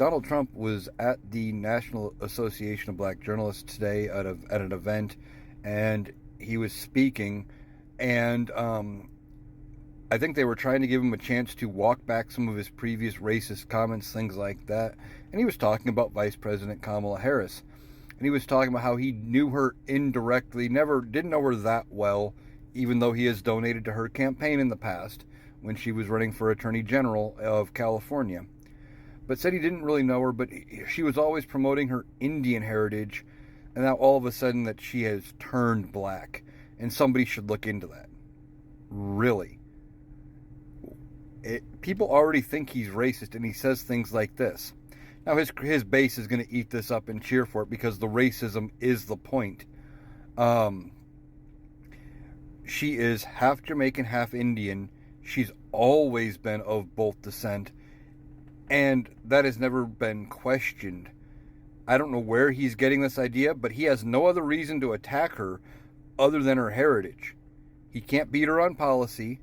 Donald Trump was at the National Association of Black Journalists today at an event, and he was speaking, and I think they were trying to give him a chance to walk back some of his previous racist comments, things like that. And he was talking about Vice President Kamala Harris. And he was talking about how he knew her indirectly, didn't know her that well, even though he has donated to her campaign in the past when she was running for Attorney General of California. But said he didn't really know her, but she was always promoting her Indian heritage, and now all of a sudden that she has turned black. And somebody should look into that. Really. People already think he's racist, and he says things like this. Now his base is going to eat this up and cheer for it because the racism is the point. She is half Jamaican, half Indian. She's always been of both descent, and that has never been questioned. I don't know where he's getting this idea, but he has no other reason to attack her other than her heritage. He can't beat her on policy,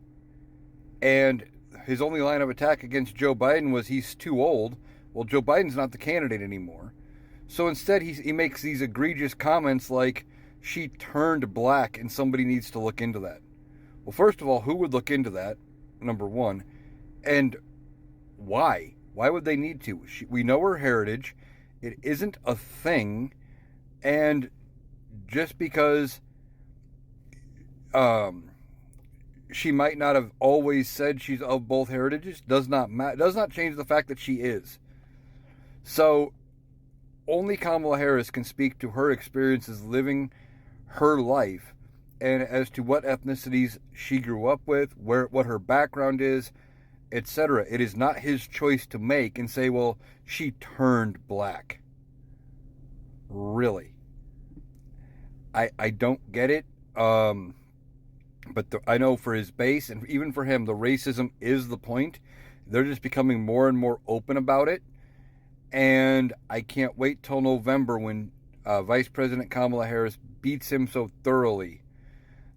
and his only line of attack against Joe Biden was he's too old. Well, Joe Biden's not the candidate anymore. So instead, he makes these egregious comments like, she turned black and somebody needs to look into that. Well, first of all, who would look into that? Number one. And why? Why would they need to? We know her heritage. It isn't a thing. And just because she might not have always said she's of both heritages does not change the fact that she is. So only Kamala Harris can speak to her experiences living her life and as to what ethnicities she grew up with, what her background is, etc. It is not his choice to make and say, well, she turned black. Really. I don't get it. But I know for his base and even for him, the racism is the point. They're just becoming more and more open about it. And I can't wait till November when Vice President Kamala Harris beats him so thoroughly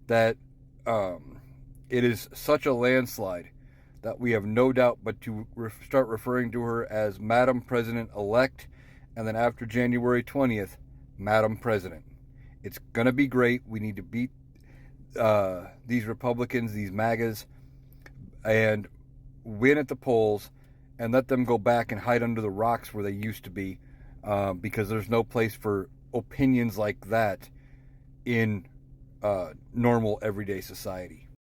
that it is such a landslide that we have no doubt but to start referring to her as Madam President-elect, and then after January 20th, Madam President. It's going to be great. We need to beat these Republicans, these MAGAs, and win at the polls and let them go back and hide under the rocks where they used to be, because there's no place for opinions like that in normal everyday society.